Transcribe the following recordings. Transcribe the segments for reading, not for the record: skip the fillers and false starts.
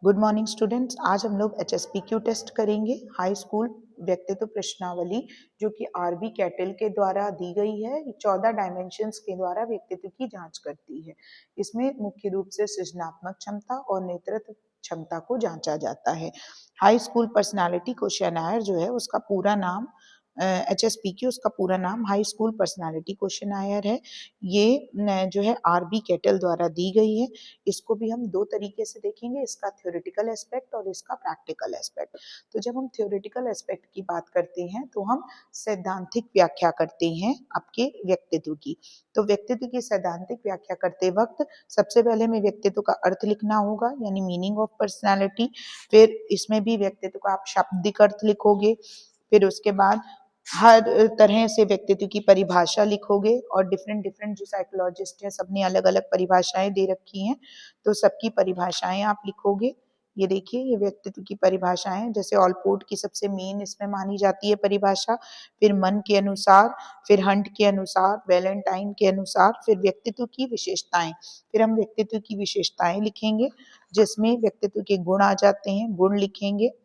Good morning students. आज हम लोग HSPQ टेस्ट करेंगे, हाई स्कूल व्यक्तित्व प्रश्नावली, जो कि आरबी कैटल के द्वारा दी गई है। 14 डायमेंशंस के द्वारा व्यक्तित्व की जांच करती है। इसमें मुख्य रूप से सृजनात्मक क्षमता और नेतृत्व क्षमता को जांचा जाता है। हाई स्कूल पर्सनालिटी क्वेश्चनायर जो है उसका पूरा नाम HSPQ, उसका पूरा नाम हाई स्कूल पर्सनालिटी क्वेश्चनायर है। ये जो है आरबी कैटल द्वारा दी गई है। इसको भी हम दो तरीके से देखेंगे, इसका थ्योरेटिकल एस्पेक्ट और इसका प्रैक्टिकल एस्पेक्ट। तो जब हम थ्योरेटिकल एस्पेक्ट की बात करते हैं तो हम सैद्धांतिक व्याख्या करते हैं आपके व्यक्तित्व की। तो व्यक्तित्व की सैद्धांतिक व्याख्या करते वक्त सबसे पहले हमें व्यक्तित्व का अर्थ लिखना होगा, यानी मीनिंग ऑफ पर्सनालिटी। फिर इसमें भी व्यक्तित्व का आप शाब्दिक अर्थ लिखोगे। फिर उसके बाद हर तरह से व्यक्तित्व की परिभाषा लिखोगे, और डिफरेंट डिफरेंट जो साइकोलॉजिस्ट हैं सबने अलग अलग परिभाषाएं दे रखी हैं, तो सबकी परिभाषाएं आप लिखोगे। ये देखिए, ये व्यक्तित्व की परिभाषाएं, जैसे ऑलपोर्ट की सबसे मेन इसमें मानी जाती है परिभाषा, फिर मन के अनुसार, फिर हंट के अनुसार, वैलेंटाइन के अनुसार, फिर व्यक्तित्व की विशेषताएं। फिर हम व्यक्तित्व की विशेषताएं लिखेंगे, जिसमें व्यक्तित्व के गुण आ जाते हैं, गुण लिखेंगे।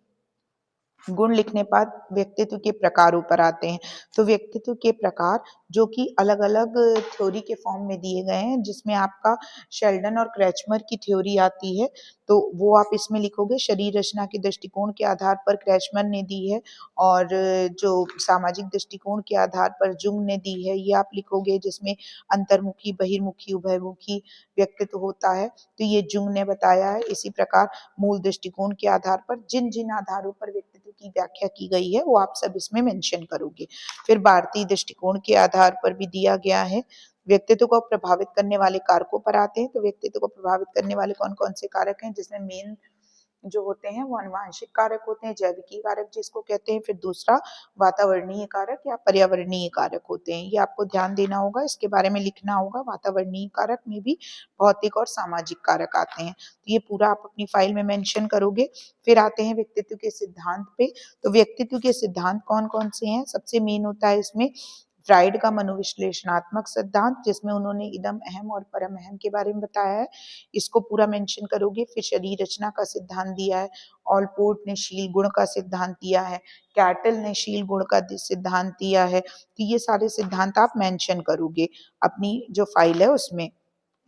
गुण लिखने बाद व्यक्तित्व के प्रकारों पर आते हैं। तो व्यक्तित्व के प्रकार जो कि अलग अलग थ्योरी के फॉर्म में दिए गए हैं, जिसमें आपका शेल्डन और क्रैचमर की थ्योरी आती है, तो वो आप इसमें लिखोगे। शरीर रचना के दृष्टिकोण के आधार पर क्रैचमर ने दी है, और जो सामाजिक दृष्टिकोण के आधार पर जुंग ने दी है, ये आप लिखोगे, जिसमें अंतर्मुखी, बहिर्मुखी, उभयमुखी व्यक्तित्व होता है, तो ये जुंग ने बताया है। इसी प्रकार मूल दृष्टिकोण के आधार पर जिन जिन आधारों पर व्यक्तित्व की व्याख्या की गई है वो आप सब इसमें मेंशन करोगे। फिर भारतीय दृष्टिकोण के आधार पर भी दिया गया है। व्यक्तित्व को प्रभावित करने वाले कारकों पर आते हैं, तो व्यक्तित्व को प्रभावित करने वाले कौन कौन से कारक हैं, जिसमें मेन जो होते हैं वो अनुवांशिक कारक होते हैं, जैविकीय कारक जिसको कहते हैं। फिर दूसरा वातावरणीय कारक या पर्यावरणीय कारक होते हैं, ये आपको ध्यान देना होगा, इसके बारे में लिखना होगा। वातावरणीय कारक में भी भौतिक और सामाजिक कारक आते हैं, तो ये पूरा आप अपनी फाइल में मेंशन करोगे। फिर आते हैं व्यक्तित्व के सिद्धांत पे। तो व्यक्तित्व के सिद्धांत कौन कौन से हैं, सबसे मेन होता है इसमें फ्राइड का मनोविश्लेषणात्मक सिद्धांत, जिसमें उन्होंने इदम अहम और परम अहम के बारे में बताया है, इसको पूरा मेंशन करोगे। फिर शरीर रचना का सिद्धांत दिया है, ऑलपोर्ट ने शील गुण का सिद्धांत दिया है, कैटल ने शील गुण का सिद्धांत दिया है, तो ये सारे सिद्धांत आप मेंशन करोगे अपनी जो फाइल है उसमें,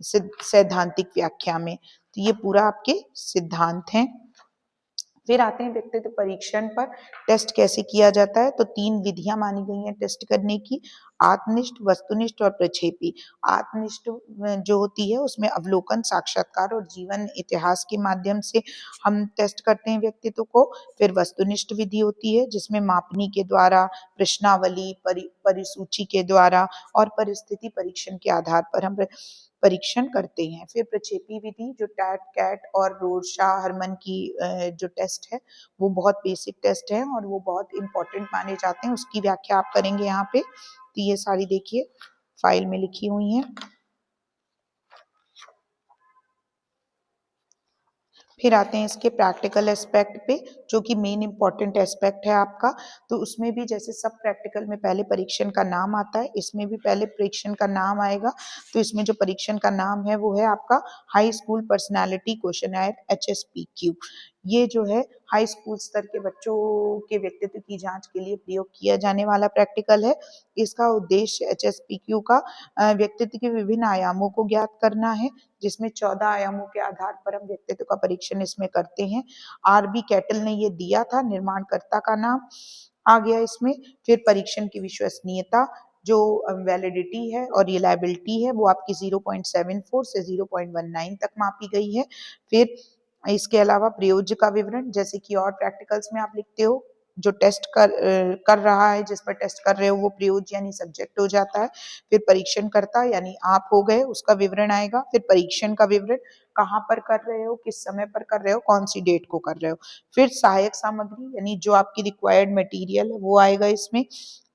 सैद्धांतिक व्याख्या में। तो ये पूरा आपके सिद्धांत हैं। फिर आते हैं व्यक्तित्व परीक्षण पर। टेस्ट कैसे किया जाता है, तो 3 विधियां मानी गई हैं टेस्ट करने की, आत्मनिष्ठ, वस्तुनिष्ठ और प्रक्षेपी। आत्मनिष्ठ जो होती है उसमें अवलोकन, साक्षात्कार और जीवन इतिहास के माध्यम से हम टेस्ट करते हैं व्यक्तित्व को। फिर वस्तुनिष्ठ विधि होती है, जिसमें मापनी के द्वारा, प्रश्नावली, परिसूची के द्वारा और परिस्थिति परीक्षण के आधार पर हम परीक्षण करते हैं। फिर प्रक्षेपी विधि, जो टैट, कैट और रोरशाह हरमन की जो टेस्ट है, वो बहुत बेसिक टेस्ट है और वो बहुत इंपॉर्टेंट माने जाते हैं, उसकी व्याख्या आप करेंगे यहाँ पे। तो ये सारी देखिए फाइल में लिखी हुई हैं। फिर आते हैं इसके प्रैक्टिकल एस्पेक्ट पे, जो कि मेन इंपॉर्टेंट एस्पेक्ट है आपका। तो उसमें भी जैसे सब प्रैक्टिकल में पहले परीक्षण का नाम आता है, इसमें भी पहले परीक्षण का नाम आएगा। तो इसमें जो परीक्षण का नाम है वो है आपका high school personality questionnaire HSPQ। ये जो है हाई स्कूल स्तर के बच्चों के व्यक्तित्व की जांच के लिए प्रयोग किया जाने वाला प्रैक्टिकल है। इसका उद्देश्य HSPQ का व्यक्तित्व के विभिन्न आयामों को ज्ञात करना है, जिसमें 14 आयामों के आधार पर हम व्यक्तित्व का परीक्षण इसमें करते हैं। आरबी कैटल ने ये दिया था, निर्माणकर्ता का नाम आ गया इसमें। फिर परीक्षण की विश्वसनीयता, जो वैलिडिटी है और रिलायबिलिटी है, वो आपकी 0.74 से 0.19 तक मापी गई है। फिर इसके अलावा प्रयोज्य का विवरण, जैसे कि और प्रैक्टिकल्स में आप लिखते हो, जो टेस्ट कर रहा है, जिस पर टेस्ट कर रहे हो, वो प्रयोज्य यानी सब्जेक्ट हो जाता है। फिर परीक्षण करता यानी आप हो गए, उसका विवरण आएगा। फिर परीक्षण का विवरण, कहाँ पर कर रहे हो, किस समय पर कर रहे हो, कौन सी डेट को कर रहे हो। फिर सहायक सामग्री यानी जो आपकी रिक्वायर्ड मटेरियल है वो आएगा इसमें।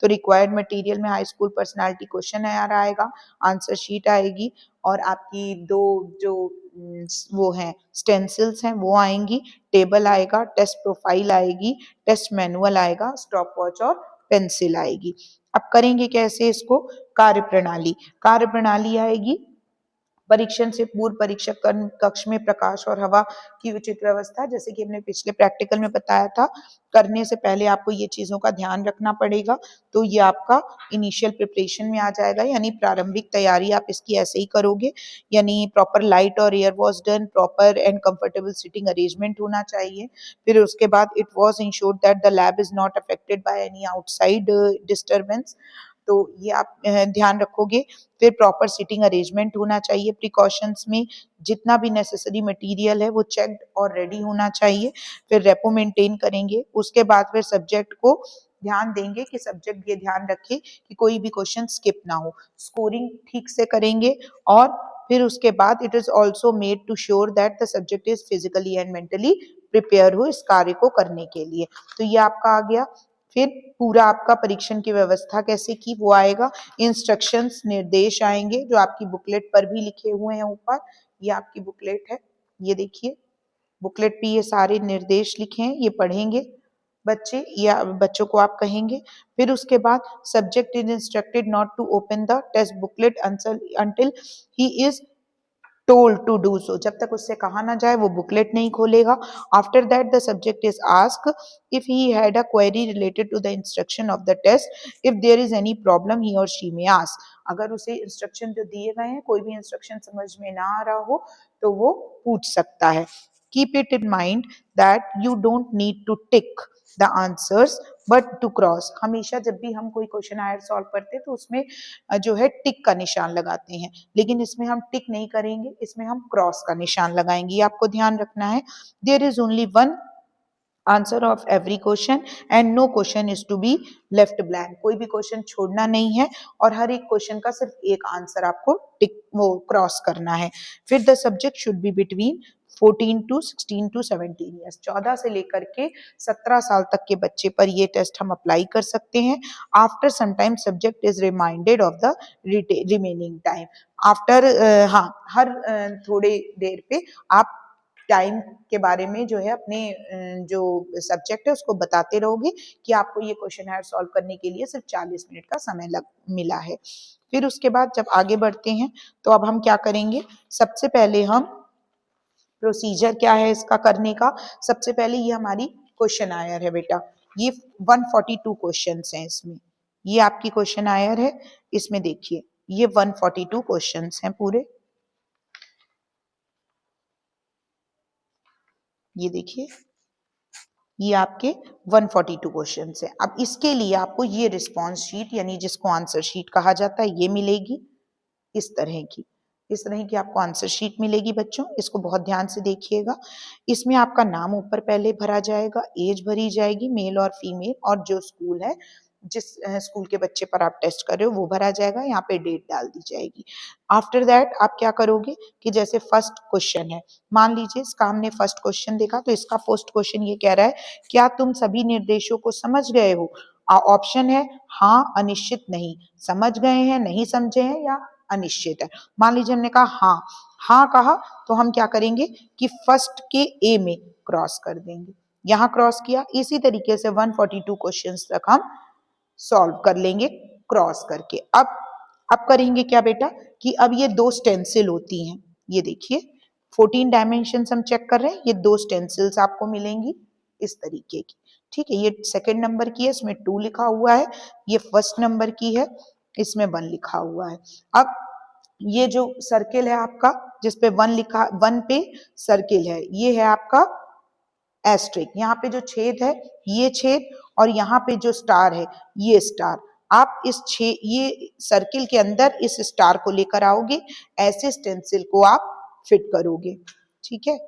तो रिक्वायर्ड मटेरियल में हाई स्कूल पर्सनालिटी क्वेश्चन आएगा, आंसर शीट आएगी, और आपकी दो जो वो हैं स्टेंसिल्स हैं वो आएंगी, टेबल आएगा, टेस्ट प्रोफाइल आएगी, टेस्ट मैनुअल आएगा, स्टॉप वॉच और पेंसिल आएगी। अब करेंगे कैसे इसको, कार्यप्रणाली। कार्यप्रणाली आएगी, परीक्षण से पूर्व परीक्षक कक्ष में प्रकाश और हवा की उचित व्यवस्था, जैसे कि हमने पिछले प्रैक्टिकल में बताया था, करने से पहले आपको ये चीजों का ध्यान रखना पड़ेगा। तो ये आपका इनिशियल प्रिपरेशन में आ जाएगा, यानी प्रारंभिक तैयारी आप इसकी ऐसे ही करोगे, यानी प्रॉपर लाइट और air was done, proper and comfortable sitting arrangement होना चाहिए। फिर उसके बाद it was insured that the lab is not affected by any outside disturbance, तो ये आप ध्यान रखोगे। फिर प्रॉपर सिटिंग अरेंजमेंट होना चाहिए, प्रिकॉशंस में जितना भी नेसेसरी मटेरियल है वो चेक्ड और रेडी होना चाहिए। फिर रेपो मेंटेन करेंगे, उसके बाद फिर सब्जेक्ट को ध्यान देंगे कि सब्जेक्ट ये ध्यान रखे कि कोई भी क्वेश्चन स्किप ना हो, स्कोरिंग ठीक से करेंगे। और फिर उसके बाद it is also made to sure that the subject is physically and mentally prepare हो इस कार्य को करने के लिए। तो ये आपका आ गया। फिर पूरा आपका परीक्षण की व्यवस्था कैसे की वो आएगा, इंस्ट्रक्शंस निर्देश आएंगे जो आपकी बुकलेट पर भी लिखे हुए हैं ऊपर। ये आपकी बुकलेट है, ये देखिए बुकलेट पे ये सारे निर्देश लिखे हैं, ये पढ़ेंगे बच्चे या बच्चों को आप कहेंगे। फिर उसके बाद subject is instructed not to open the text booklet until he is told to do so, जब तक उससे कहा ना जाए वो बुकलेट नहीं खोलेगा। After that the subject is asked if he had a query related to the instruction of the test, if there is any problem he or she may ask, अगर उसे इंस्ट्रक्शन जो दिए गए हैं कोई भी इंस्ट्रक्शन समझ में ना आ रहा हो तो वो पूछ सकता है। Keep it in mind that you don't need to tick the answers but to cross, हमेशा जब भी हम कोई क्वेश्चन आयर सॉल्व करते हैं तो उसमें जो है टिक का निशान लगाते हैं, लेकिन इसमें हम टिक नहीं करेंगे, इसमें हम क्रॉस का निशान लगाएंगे, ये आपको ध्यान रखना है। There is only one answer of every question and no question is to be left blank, कोई भी क्वेश्चन छोड़ना नहीं है और हर एक क्वेश्चन का सिर्फ एक आंसर आपको टिक वो क्रॉस करना है। फिर the subject should be between 14 to 16 to 17 years, 14 से लेकर के 17 साल तक के बच्चे पर ये टेस्ट हम अप्लाई कर सकते हैं। After some time subject is reminded of the remaining time, after हाँ हर थोड़े देर पे आप टाइम के बारे में जो है अपने जो सब्जेक्ट है उसको बताते रहोगे कि आपको ये क्वेश्चन आंसर सॉल्व करने के लिए सिर्फ 40 मिनट का समय मिला है। फिर उसके बाद जब आगे बढ़ते हैं तो अब हम क्या करेंगे, सबसे पहले हम प्रोसीजर क्या है इसका करने का, सबसे पहले ये हमारी क्वेश्चन आयर है बेटा, ये 142 क्वेश्चन हैं इसमें, ये आपकी क्वेश्चन आयर है, इसमें देखिए ये 142 क्वेश्चन हैं पूरे, ये देखिए ये आपके 142 क्वेश्चन है। अब इसके लिए आपको ये रिस्पॉन्स शीट यानी जिसको आंसर शीट कहा जाता है ये मिलेगी, इस तरह की आपको आंसर शीट मिलेगी बच्चों, इसको बहुत ध्यान से देखिएगा। इसमें आपका नाम ऊपर पहले भरा जाएगा, एज भरी जाएगी मेल और फीमेल, और जो स्कूल है जिस स्कूल के बच्चे पर आप टेस्ट कर रहे हो वो भरा जाएगा, यहाँ पे डेट डाल दी जाएगी। आफ्टर दैट आप क्या करोगे कि जैसे फर्स्ट क्वेश्चन है, मान लीजिए इसका हमने फर्स्ट क्वेश्चन देखा तो इसका फर्स्ट क्वेश्चन ये कह रहा है क्या तुम सभी निर्देशों को समझ गए हो, ऑप्शन है हाँ, अनिश्चित नहीं, समझ गए हैं, नहीं समझे हैं या अनिश्चित है। मान लीजिए हमने कहा हाँ, हाँ कहा तो हम क्या करेंगे कि फर्स्ट के ए में क्रॉस कर देंगे, यहाँ क्रॉस किया, इसी तरीके से 142 क्वेश्चंस तक हम सॉल्व कर लेंगे क्रॉस करके। अब करेंगे क्या बेटा कि अब ये दो स्टेंसिल होती हैं, ये देखिए 14 डायमेंशंस हम चेक कर रहे हैं, ये दो स्टेंसिल्स आपको मिलेंगी इस तरीके की, ठीक है। ये सेकंड नंबर की है, इसमें 2 लिखा हुआ है, ये फर्स्ट नंबर की है, इसमें 1 लिखा हुआ है। अब ये जो सर्किल है आपका जिसपे 1 लिखा, 1 पे सर्किल है, ये है आपका एस्ट्रिक, यहाँ पे जो छेद है ये छेद और यहाँ पे जो स्टार है ये स्टार, आप इस ये सर्किल के अंदर इस स्टार को लेकर आओगे, ऐसे स्टेंसिल को आप फिट करोगे, ठीक है।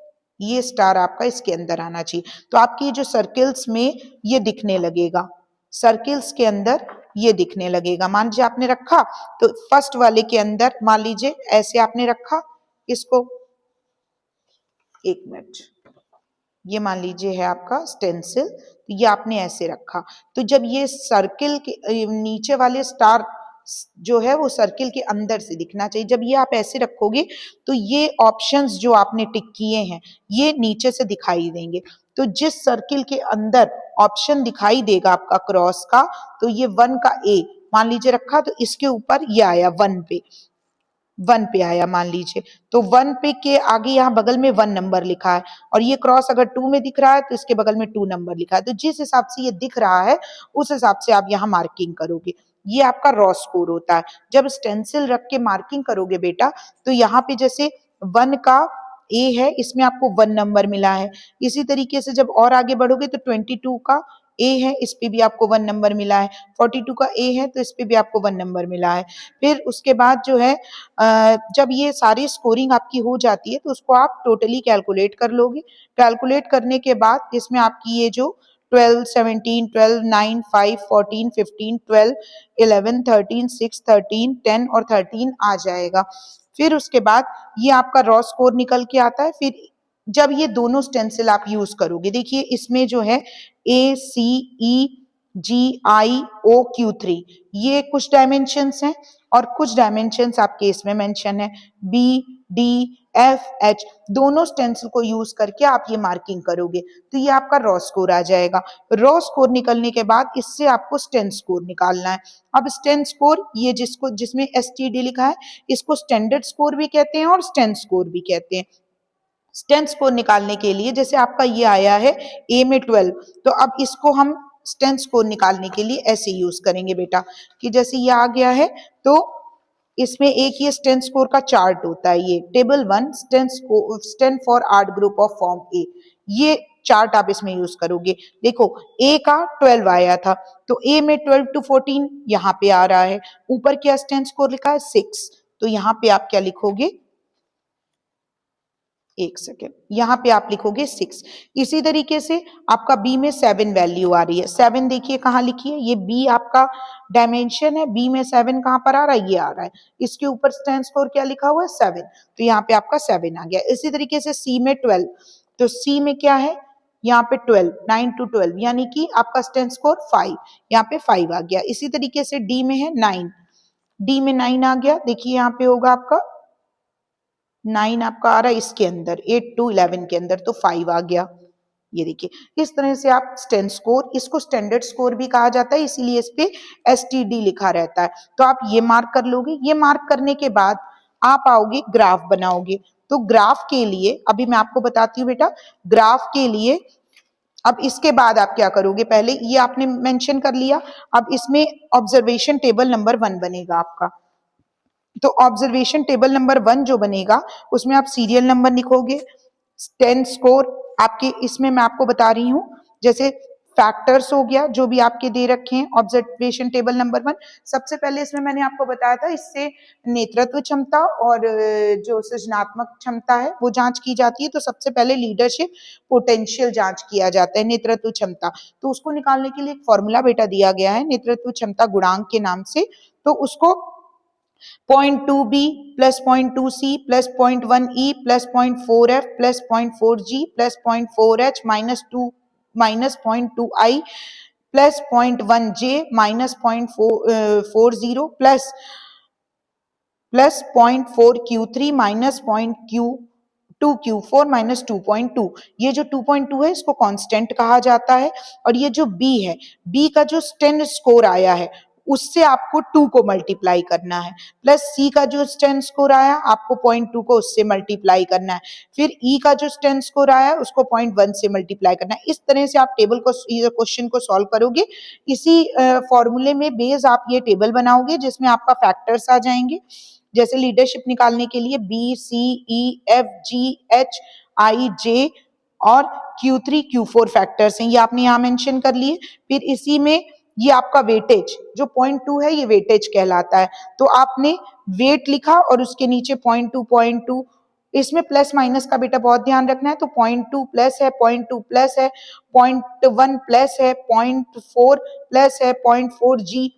ये स्टार आपका इसके अंदर आना चाहिए, तो आपकी जो सर्किल्स में ये दिखने लगेगा, सर्किल्स के अंदर ये दिखने लगेगा। मान लीजिए आपने रखा तो फर्स्ट वाले के अंदर मान लीजिए ऐसे आपने रखा इसको, एक मिनट, ये मान लीजिए है आपका स्टेंसिल, तो ये आपने ऐसे रखा, तो जब ये सर्किल के नीचे वाले स्टार जो है वो सर्किल के अंदर से दिखना चाहिए, जब ये आप ऐसे रखोगे तो ये ऑप्शंस जो आपने टिक किए हैं ये नीचे से दिखाई देंगे, तो जिस सर्किल के अंदर ऑप्शन दिखाई देगा आपका क्रॉस का, तो ये 1 का ए मान लीजिए रखा तो इसके ऊपर ये आया 1 पे, 1 पे आया मान लीजिए, तो 1 पे के आगे यहाँ बगल में 1 नंबर लिखा है और ये क्रॉस अगर 2 में दिख रहा है तो इसके बगल में 2 नंबर लिखा है। तो जिस हिसाब से ये दिख रहा है उस हिसाब से आप यहाँ मार्किंग करोगे। ये आपका रॉ स्कोर होता है। जब स्टेंसिल रख के मार्किंग करोगे बेटा तो यहाँ पे जैसे 1 का ए है, इसमें आपको 1 नंबर मिला है। इसी तरीके से जब और आगे बढ़ोगे तो 22 का ए है, इस पे भी आपको 1 नंबर मिला है। 42 का ए है तो इस पे भी आपको 1 नंबर मिला है। फिर उसके बाद जो है जब ये सारी स्कोरिंग आपकी हो जाती है तो उसको आप टोटली कैलकुलेट कर लोगे। कैलकुलेट करने के बाद इसमें आपकी ये जो 12, 17, 12, 9, 5, 14, 15, 12, 11, 13, 6, 13, 10 और 13 आ जाएगा। फिर उसके बाद ये आपका रॉ स्कोर निकल के आता है। फिर जब ये दोनों स्टेंसिल आप यूज करोगे, देखिए इसमें जो है ACEGIOQ3 ये कुछ डायमेंशंस हैं और कुछ डायमेंशंस आपके इसमें मेंशन है। BDFH दोनों स्टेंसिल को यूज करके आप ये मार्किंग करोगे तो ये आपका रॉ स्कोर आ जाएगा। रॉ स्कोर निकलने के बाद इससे आपको स्टेन स्कोर निकालना है। अब स्टेन स्कोर ये जिसमें STD लिखा है इसको स्टैंडर्ड स्कोर भी कहते हैं और स्टेन स्कोर भी कहते हैं। स्टेन स्कोर निकालने के लिए जैसे आपका ये आया है ए में 12, तो अब इसको हम स्टेन स्कोर निकालने के लिए ऐसे यूज करेंगे बेटा कि जैसे ये आ गया है तो इसमें एक ये स्टेन स्कोर का चार्ट होता है, ये table 1 stand for art group of form A, ये चार्ट आप इसमें यूज करोगे। देखो ए का 12 आया था तो ए में 12 to 14 यहाँ पे आ रहा है। ऊपर क्या स्टेन स्कोर लिखा है 6, तो यहाँ पे आप क्या लिखोगे, एक सेकेंड, यहाँ पे आप लिखोगे 6। इसी तरीके से आपका बी में 7 वैल्यू आ रही है। 7 देखिए कहाँ लिखी है, ये बी आपका डायमेंशन है। बी में 7 कहाँ पर आ रहा है, ये आ रहा है। इसके ऊपर स्टैंड स्कोर क्या लिखा हुआ है 7, तो यहाँ पे आपका 7 आ गया। इसी तरीके से सी में 12, तो सी में क्या है यहाँ पे 12, 9 to 12 यानी कि आपका स्टैंड स्कोर 5, यहाँ पे 5 आ गया। इसी तरीके से डी में है 9, डी में 9 आ गया। देखिए यहाँ पे होगा आपका 9 आपका आ रहा है इसके अंदर, 8 to 11 के अंदर, तो 5 आ गया। ये देखिए इस तरह से आप स्टेन स्कोर, इसको स्टैंडर्ड स्कोर भी कहा जाता है इसीलिए इस पे STD लिखा रहता है। तो आप ये मार्क कर लोगे। ये मार्क करने के बाद आप आओगे ग्राफ बनाओगे। तो ग्राफ के लिए अभी मैं आपको बताती हूँ बेटा, ग्राफ के लिए अब इसके बाद आप क्या करोगे, पहले ये आपने मेंशन कर लिया, अब इसमें ऑब्जर्वेशन टेबल नंबर 1 बनेगा आपका। तो ऑब्जर्वेशन टेबल नंबर 1 जो बनेगा उसमें आप सीरियल नंबर लिखोगे, स्टेन स्कोर आपके इसमें मैं आपको बता रही हूँ, जैसे फैक्टर्स हो गया जो भी आपके दे रखे हैं ऑब्जर्वेशन टेबल नंबर 1। सबसे पहले इसमें मैंने आपको बताया था इससे नेतृत्व क्षमता और जो सृजनात्मक क्षमता है वो जांच की जाती है। तो सबसे पहले लीडरशिप पोटेंशियल जांच किया जाता है, नेतृत्व क्षमता। तो उसको निकालने के लिए एक फॉर्मूला बेटा दिया गया है नेतृत्व क्षमता गुणांक के नाम से। तो उसको 0.2b plus 0.2c plus 0.1e plus 0.4f plus 0.4g plus 0.4h minus 0.2i plus 0.1j minus 0.40 plus 0.4q3 minus 0.2q4 minus 2.2। ये जो 2.2 है इसको कांस्टेंट कहा जाता है। और ये जो b है, b का जो स्टेन स्कोर आया है उससे आपको 2 को मल्टीप्लाई करना है, प्लस सी का जो स्टेन स्कोर आया आपको 0.2 को उससे मल्टीप्लाई करना है, फिर ई का जो स्टेन स्कोर आया उसको 0.1 से मल्टीप्लाई करना है। इस तरह से आप टेबल को, क्वेश्चन को सॉल्व करोगे। इसी फॉर्मूले में बेस आप ये टेबल बनाओगे जिसमें आपका फैक्टर्स आ जाएंगे। जैसे लीडरशिप निकालने के लिए BCEFGHIJ और Q3 Q4 फैक्टर्स हैं, ये आपने यहाँ मेंशन कर लिए। फिर इसी में ये आपका वेटेज जो 0.2 है ये वेटेज कहलाता है। तो आपने वेट लिखा और उसके नीचे 0.2, इसमें प्लस माइनस का बेटा बहुत ध्यान रखना है। तो 0.2 प्लस है, 0.2 प्लस है, 0.1 प्लस है, 0.4 प्लस है, 0.4g,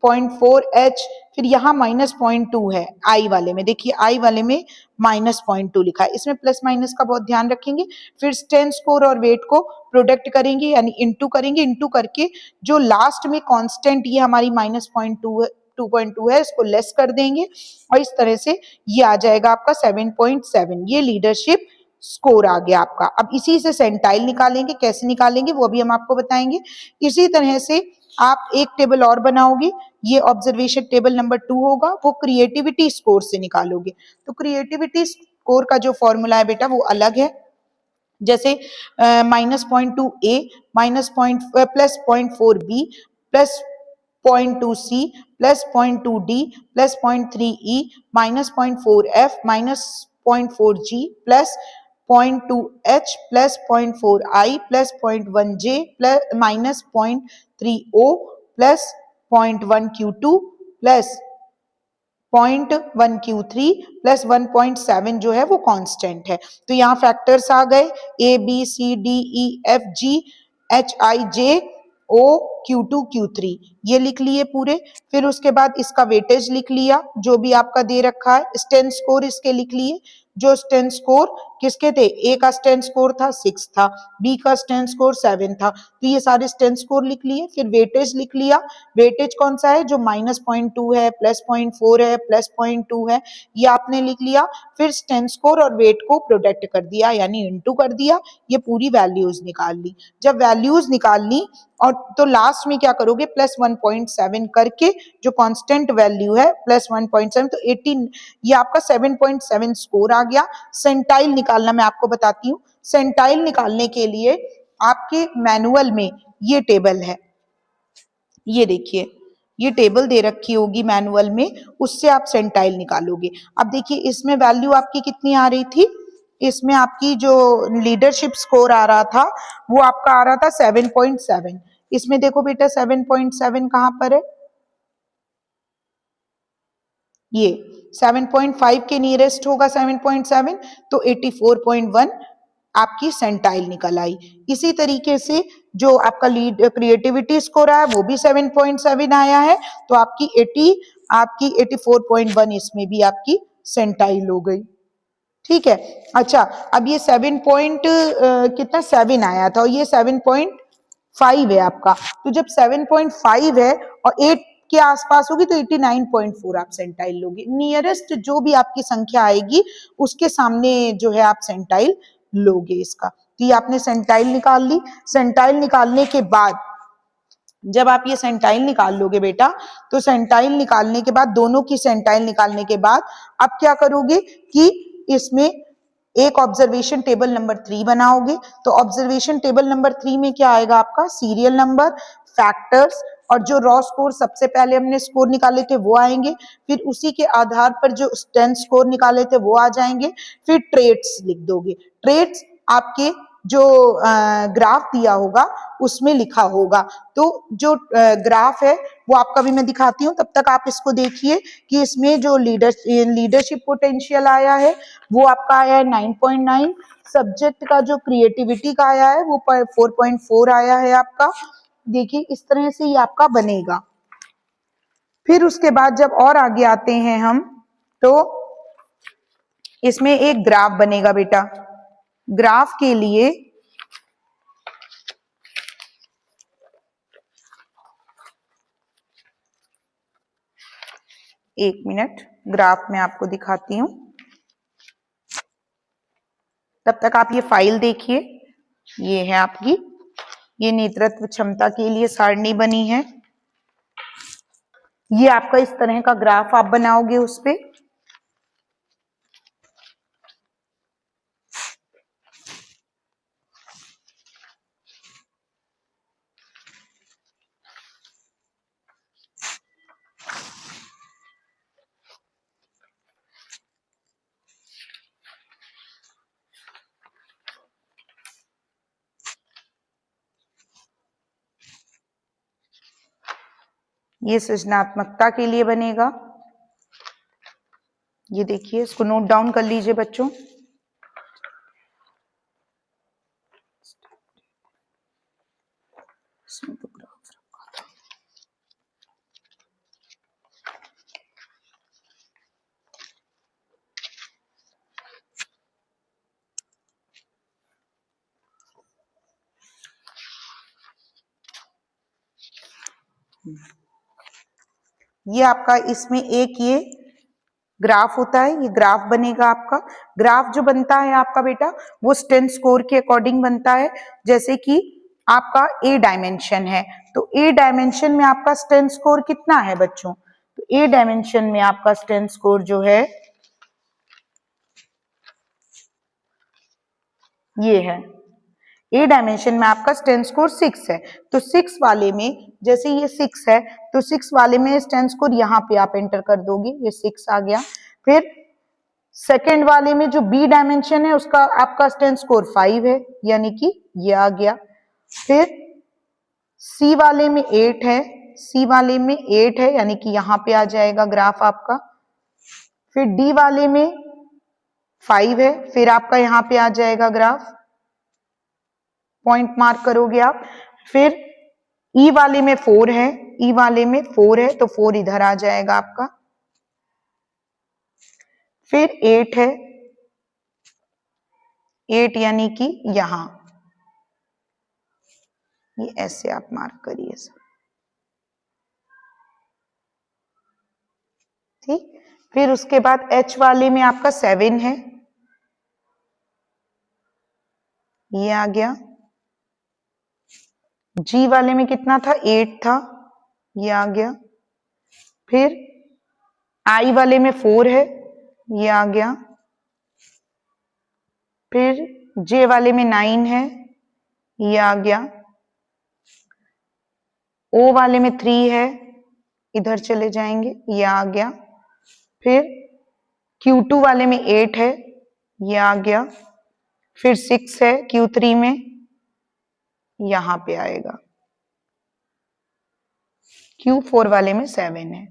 0.4h, फिर यहाँ माइनस 0.2 है आई वाले में। देखिए आई वाले में माइनस 0.2 लिखा है, इसमें प्लस माइनस का बहुत ध्यान रखेंगे। फिर स्टेन स्कोर और वेट को प्रोडक्ट करेंगे यानी इंटू करेंगे, इंटू करके जो लास्ट में कांस्टेंट ये हमारी माइनस 2.2 है इसको लेस कर देंगे और इस तरह से ये आ जाएगा आपका 7.7। ये लीडरशिप स्कोर आ गया आपका। अब इसी से सेंटाइल निकालेंगे, कैसे निकालेंगे वो भी हम आपको बताएंगे। इसी तरह से आप एक टेबल और बनाओगे, ये ऑब्जर्वेशन टेबल नंबर 2 होगा, वो क्रिएटिविटी स्कोर से निकालोगे। तो क्रिएटिविटी स्कोर का जो फॉर्मूला है बेटा वो अलग है, जैसे -0.2 A plus 0.4 B plus 0.2 C plus 0.2 D plus 0.3 E minus 0.4 F minus 0.4 G plus 0.2 H plus 0.4 I plus 0.1 J plus minus 0.3 O plus 0.1 Q2 plus 0.1 Q3 plus 1.7 जो है वो कांस्टेंट है। तो यहाँ फैक्टर्स आ गए ABCDEFGHIJOQ2 Q3, ये लिख लिए पूरे। फिर उसके बाद इसका वेटेज लिख लिया जो भी आपका दे रखा है, स्टेन स्कोर इसके लिख लिए, जो स्टेन स्कोर किसके थे, ए का स्टेन स्कोर था 6 था, बी का स्टेन स्कोर 7 था, तो ये सारे स्टेन स्कोर लिख लिए। फिर वेटेज लिख लिया, वेटेज कौन सा है, जो -0.2 है प्लस 0.4 है प्लस 0.2 है, ये आपने लिख लिया। फिर स्टेन स्कोर और वेट को प्रोडक्ट कर दिया यानी इनटू कर दिया, ये पूरी वैल्यूज निकाल ली। जब वैल्यूज निकाल ली और तो लास्ट में क्या करोगे, प्लस 1.7 करके जो कांस्टेंट वैल्यू है प्लस 1.7, तो 18, ये आपका 7.7 स्कोर आ गया। सेंटाइल निकालना मैं आपको बताती हूँ। सेंटाइल निकालने के लिए आपके मैनुअल में ये टेबल है, ये देखिए ये टेबल दे रखी होगी मैनुअल में, उससे आप सेंटाइल निकालोगे। अब देखिए इसमें वैल्यू आपकी कितनी आ रही थी, इसमें आपकी जो लीडरशिप स्कोर आ रहा था वो आपका आ रहा था 7.7। इसमें देखो बेटा 7.7 कहाँ पर है, ये 7.5 के नियरेस्ट होगा 7.7, तो 84.1 आपकी सेंटाइल निकल आई। इसी तरीके से जो आपका लीड क्रिएटिविटी स्कोर आया वो भी 7.7 आया है, तो आपकी 84.1 इसमें भी आपकी सेंटाइल हो गई। ठीक है, अच्छा अब ये 7 आया था और ये 7.5 है आपका, तो जब 7.5 है और 8 के आसपास होगी तो 89.4 आप सेंटाइल लोगे। नियरेस्ट जो भी आपकी संख्या आएगी उसके सामने जो है आप सेंटाइल लोगे इसका। तो ये आपने सेंटाइल निकाल ली। सेंटाइल निकालने के बाद जब आप ये सेंटाइल निकाल लोगे बेटा, तो सेंटाइल निकालने के बाद, दोनों की सेंटाइल निकालने के बाद अब क्या करोगे कि इसमें एक ऑब्जर्वेशन टेबल नंबर 3 बनाओगे। तो ऑब्जर्वेशन टेबल नंबर 3 में क्या आएगा आपका, सीरियल नंबर, फैक्टर्स, और जो रॉ स्कोर सबसे पहले हमने स्कोर निकाले थे वो आएंगे, फिर उसी के आधार पर जो स्टेन स्कोर निकाले थे वो आ जाएंगे, फिर ट्रेड्स लिख दोगे। ट्रेड्स आपके जो ग्राफ दिया होगा उसमें लिखा होगा। तो जो ग्राफ है वो आपका भी मैं दिखाती हूँ, तब तक आप इसको देखिए कि इसमें जो लीडरशिप पोटेंशियल आया है वो आपका आया है 9.9, सब्जेक्ट का जो क्रिएटिविटी का आया है वो 4.4 आया है आपका। देखिए इस तरह से ये आपका बनेगा। फिर उसके बाद जब और आगे आते हैं हम, तो इसमें एक ग्राफ बनेगा बेटा। ग्राफ के लिए एक मिनट, ग्राफ में आपको दिखाती हूं, तब तक आप ये फाइल देखिए। ये है आपकी, ये नेतृत्व क्षमता के लिए सारणी बनी है। ये आपका इस तरह का ग्राफ आप बनाओगे उस पे। ये सृजनात्मकता के लिए बनेगा। ये देखिए, इसको नोट डाउन कर लीजिए बच्चों। ये आपका इसमें एक ये ग्राफ होता है, ये ग्राफ बनेगा आपका। ग्राफ जो बनता है आपका बेटा वो स्टेन स्कोर के अकॉर्डिंग बनता है, जैसे कि आपका ए डायमेंशन है, तो ए डायमेंशन में आपका स्ट्रेंथ स्कोर कितना है बच्चों? तो ए डायमेंशन में आपका स्ट्रेंथ स्कोर जो है ये है। ए डायमेंशन में आपका स्ट्रेंथ स्कोर 6 है, तो 6 वाले में जैसे ये 6 है तो 6 वाले में स्ट्रेंथ स्कोर यहाँ पे आप एंटर कर दोगे, ये 6 आ गया। फिर सेकेंड वाले में जो बी डायमेंशन है उसका आपका स्ट्रेंथ स्कोर 5 है, यानी कि ये आ गया। फिर सी वाले में 8 है, सी वाले में 8 है यानी कि यहाँ पे आ जाएगा ग्राफ आपका। फिर डी वाले में 5 है, फिर आपका यहाँ पे आ जाएगा ग्राफ, पॉइंट मार्क करोगे आप। फिर ई वाले में 4 है, ई वाले में 4 है तो 4 इधर आ जाएगा आपका। फिर 8 है, 8 यानी कि यहां, ये ऐसे आप मार्क करिए सब, ठीक। फिर उसके बाद एच वाले में आपका 7 है, ये आ गया। जी वाले में कितना था? 8 था, ये आ गया। फिर आई वाले में 4 है, ये आ गया। फिर जे वाले में 9 है, ये आ गया। ओ वाले में 3 है, इधर चले जाएंगे, ये आ गया। फिर Q2 वाले में 8 है, ये आ गया। फिर 6 है Q3 में, यहां पे आएगा। Q4 वाले में 7 है,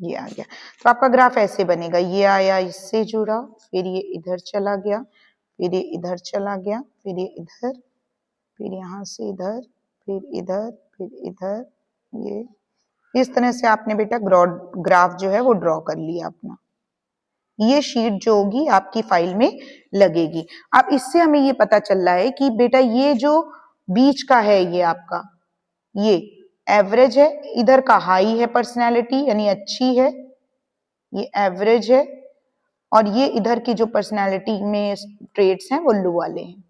ये आ गया। तो आपका ग्राफ ऐसे बनेगा, ये आया इससे जुड़ा, फिर ये इधर चला गया, फिर ये इधर चला गया, फिर ये इधर, फिर यहां से इधर, फिर इधर, फिर इधर, ये इस तरह से आपने बेटा ग्राफ जो है वो ड्रॉ कर लिया अपना। ये शीट जो होगी आपकी फाइल में लगेगी। अब इससे हमें ये पता चल रहा है कि बेटा ये जो बीच का है ये आपका, ये एवरेज है, इधर का हाई है पर्सनैलिटी यानी अच्छी है, ये एवरेज है, और ये इधर की जो पर्सनैलिटी में ट्रेड्स हैं वो लो वाले हैं।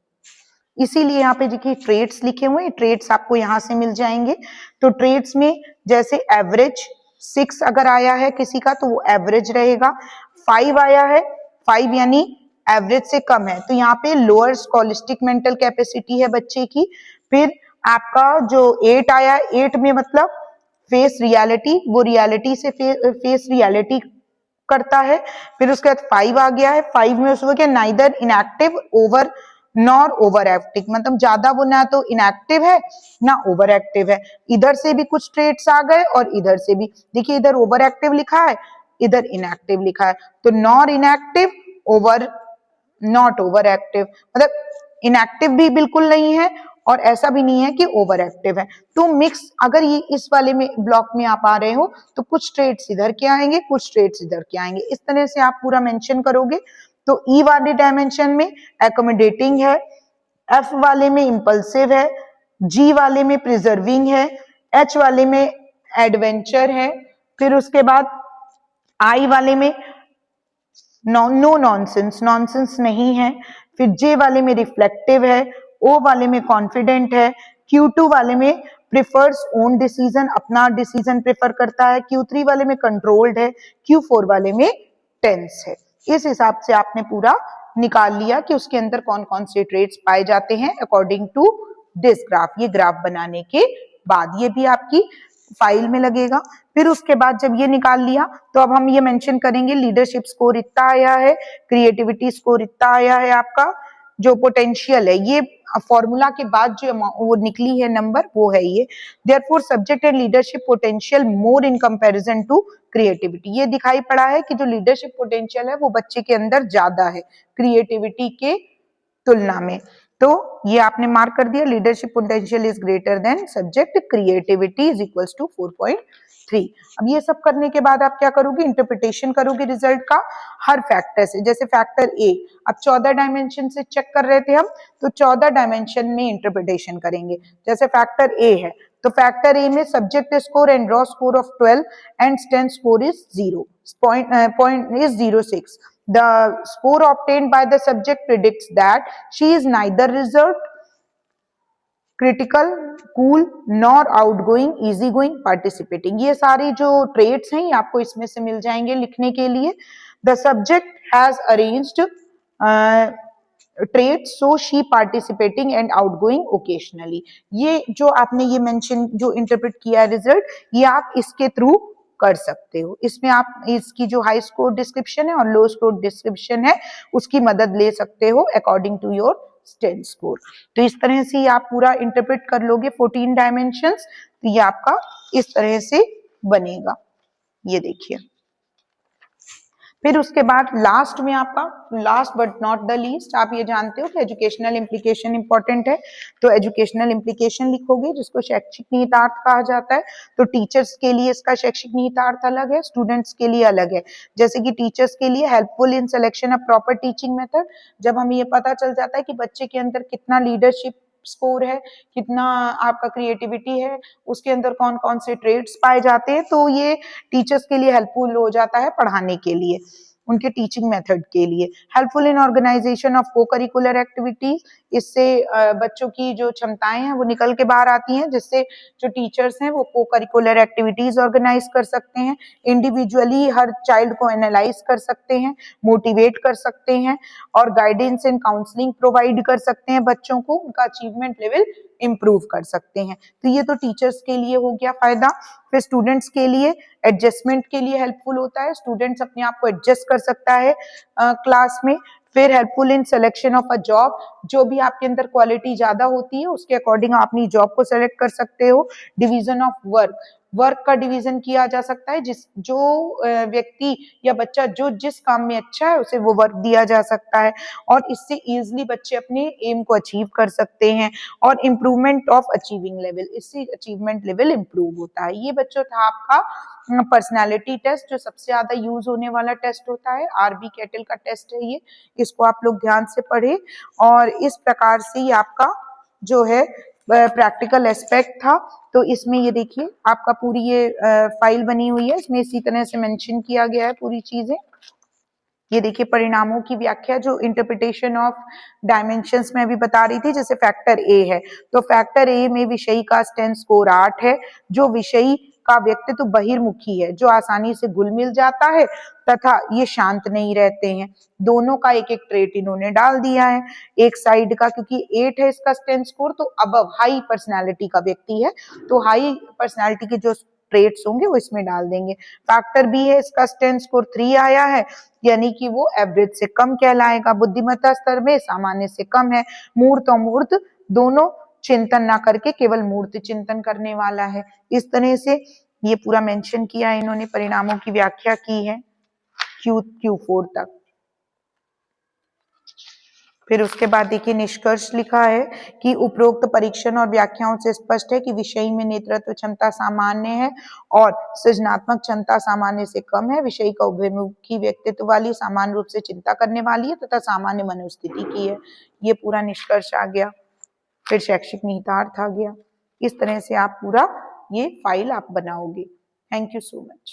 इसीलिए यहाँ पे देखिए ट्रेड्स लिखे हुए हैं, ट्रेड्स आपको यहाँ से मिल जाएंगे। तो ट्रेड्स में जैसे एवरेज 6 अगर आया है किसी का तो वो एवरेज रहेगा, 5 आया है, 5 यानी एवरेज से कम है, तो यहाँ पे लोअर स्कॉलिस्टिक मेंटल कैपेसिटी है बच्चे की। फिर आपका जो 8 आया, 8 में मतलब फेस रियलिटी, वो रियलिटी से फेस रियलिटी करता है। फिर उसके बाद 5 आ गया है, 5 में उसको क्या, neither inactive over nor over active, मतलब ज्यादा वो ना तो इनएक्टिव है ना ओवर एक्टिव है। इधर से भी कुछ ट्रेट्स आ गए और इधर से भी, देखिए इधर ओवर एक्टिव लिखा है, इधर इनएक्टिव लिखा है, तो nor inactive over not over active, मतलब इनएक्टिव भी बिल्कुल नहीं है और ऐसा भी नहीं है कि ओवर एक्टिव है। तो मिक्स, अगर ये इस वाले में ब्लॉक में आप आ रहे हो तो कुछ ट्रेट्स इधर के आएंगे, कुछ ट्रेट्स इधर के आएंगे, इस तरह से आप पूरा मेंशन करोगे। तो ई वाले डायमेंशन में एकोमोडेटिंग है, एफ वाले में इंपल्सिव है, जी वाले में प्रिजर्विंग है, एच वाले में एडवेंचर है, फिर उसके बाद आई वाले में नो नॉनसेंस, नॉनसेंस नहीं है, फिर जे वाले में रिफ्लेक्टिव है, ओ वाले में कॉन्फिडेंट है, Q2 वाले में प्रिफर्स ओन डिसीजन, अपना डिसीजन प्रेफर करता है, Q3 वाले में कंट्रोल्ड है, Q4 वाले में टेंस है। इस हिसाब से आपने पूरा निकाल लिया कि उसके अंदर कौन कौन से ट्रेट्स पाए जाते हैं अकॉर्डिंग टू दिस ग्राफ। ये ग्राफ बनाने के बाद ये भी आपकी फाइल में लगेगा। फिर उसके बाद जब ये निकाल लिया तो अब हम ये मेंशन करेंगे लीडरशिप स्कोर इतना आया है, क्रिएटिविटी स्कोर इतना आया है, आपका जो पोटेंशियल है, ये फॉर्मूला के बाद जो वो निकली है नंबर वो है ये। Therefore subject and leadership potential more in comparison to creativity, ये दिखाई पड़ा है कि जो लीडरशिप पोटेंशियल है वो बच्चे के अंदर ज्यादा है क्रिएटिविटी के तुलना में। तो ये आपने मार्क कर दिया, leadership potential is greater than subject creativity is equals to 4.3। अब ये सब करने के बाद आप क्या करोगे, इंटरप्रिटेशन करोगे रिजल्ट का हर फैक्टर से। जैसे फैक्टर ए, अब 14 डायमेंशन से चेक कर रहे थे हम, तो 14 डायमेंशन में इंटरप्रिटेशन करेंगे। जैसे फैक्टर ए है तो फैक्टर ए में subject score and raw score of 12 and strength score is 0, point is 06. The score obtained by the subject predicts that she is neither reserved critical, cool, nor outgoing, easy going, participating, ये सारे जो trades हैं ये आपको इसमें से मिल जाएंगे लिखने के लिए। The subject has arranged traits so she participating and outgoing occasionally, ये जो आपने ये मेंशन जो इंटरप्रेट किया है रिजल्ट, ये आप इसके थ्रू कर सकते हो। इसमें आप इसकी जो हाई स्कोर डिस्क्रिप्शन है और लो स्कोर डिस्क्रिप्शन है उसकी मदद ले सकते हो according to your sten score. तो इस तरह से आप पूरा इंटरप्रेट कर लोगे 14 डायमेंशंस, तो ये आपका इस तरह से बनेगा, ये देखिए। फिर उसके बाद लास्ट में आपका, last but not the least, आप ये जानते हो कि एजुकेशनल इम्प्लीकेशन इंपॉर्टेंट है, तो एजुकेशनल इम्प्लीकेशन लिखोगे जिसको शैक्षिक निहितार्थ कहा जाता है। तो टीचर्स के लिए इसका शैक्षिक निहितार्थ अलग है, स्टूडेंट्स के लिए अलग है। जैसे कि टीचर्स के लिए helpful in selection of proper teaching method, जब हमें ये पता चल जाता है कि बच्चे के अंदर कितना लीडरशिप स्कोर है, कितना आपका क्रिएटिविटी है, उसके अंदर कौन कौन से ट्रेड्स पाए जाते हैं, तो ये टीचर्स के लिए हेल्पफुल हो जाता है पढ़ाने के लिए, उनके टीचिंग मेथड के लिए। हेल्पफुल इन ऑर्गेनाइजेशन ऑफ को करिकुलर एक्टिविटीज, इससे बच्चों की जो क्षमताएं हैं वो निकल के बाहर आती हैं, जिससे जो टीचर्स हैं वो को करिकुलर एक्टिविटीज ऑर्गेनाइज कर सकते हैं, इंडिविजुअली हर चाइल्ड को एनालाइज कर सकते हैं, मोटिवेट कर सकते हैं और गाइडेंस एंड काउंसलिंग प्रोवाइड कर सकते हैं बच्चों को, उनका अचीवमेंट लेवल इंप्रूव कर सकते हैं। तो ये तो टीचर्स के लिए हो गया फायदा। फिर स्टूडेंट्स के लिए एडजस्टमेंट के लिए हेल्पफुल होता है, स्टूडेंट्स अपने आप को एडजस्ट कर सकता है क्लास में। फिर helpful in selection of a job, जो भी आपके अंदर क्वालिटी ज्यादा होती है उसके अकॉर्डिंग आप अपनी जॉब को सेलेक्ट कर सकते हो। डिवीजन ऑफ वर्क, वर्क का डिवीजन किया जा सकता है, जिस जो व्यक्ति या बच्चा जो जिस काम में अच्छा है उसे वो वर्क दिया जा सकता है और इससे इजीली बच्चे अपने एम को अचीव कर सकते हैं। और इम्प्रूवमेंट ऑफ अचीविंग लेवल, इससे अचीवमेंट लेवल इम्प्रूव होता है। ये बच्चों था आपका पर्सनालिटी टेस्ट, जो सबसे ज्यादा यूज होने वाला टेस्ट होता है, आरबी कैटल का टेस्ट है ये, इसको आप लोग ध्यान से पढ़े। और इस प्रकार से ये आपका जो है प्रैक्टिकल एस्पेक्ट था। तो इसमें ये देखिए आपका पूरी ये फाइल बनी हुई है, इसमें इसी तरह से मेंशन किया गया है पूरी चीजें। ये देखिए परिणामों की व्याख्या, जो इंटरप्रिटेशन ऑफ डायमेंशंस में अभी बता रही थी, जैसे फैक्टर ए है, तो फैक्टर ए में विषयी का स्टेन स्कोर 8 है, जो विषयी का व्यक्तित्व बहिर्मुखी है, जो आसानी से घुल मिल जाता है तथा ये शांत नहीं रहते हैं। दोनों का एक एक ट्रेट इन्होंने डाल दिया है एक साइड का, क्योंकि 8 है इसका स्टेन स्कोर, तो अबव हाई पर्सनैलिटी का व्यक्ति है, तो हाई पर्सनैलिटी के जो ट्रेट्स होंगे वो इसमें डाल देंगे। फैक्टर बी है, इसका स्टेन स्कोर 3 आया है, यानी कि वो एवरेज से कम कहलाएगा। बुद्धिमत्ता स्तर में सामान्य से कम है। मूर्त और मूर्त दोनों चिंतन ना करके केवल मूर्त चिंतन करने वाला है। इस तरह से ये पूरा मेंशन किया है इन्होंने, परिणामों की व्याख्या की है Q4 तक। फिर उसके बाद देखिए निष्कर्ष लिखा है कि उपरोक्त परीक्षण और व्याख्याओं से स्पष्ट है कि विषयी में नेतृत्व क्षमता सामान्य है और सृजनात्मक क्षमता सामान्य से कम है। विषयी का उभयमुखी व्यक्तित्व वाली, सामान्य रूप से चिंता करने वाली है तथा सामान्य मनोस्थिति की है। ये पूरा निष्कर्ष आ गया। फिर शैक्षिक निहितार्थ आ गया। इस तरह से आप पूरा ये फाइल आप बनाओगे। Thank you so much.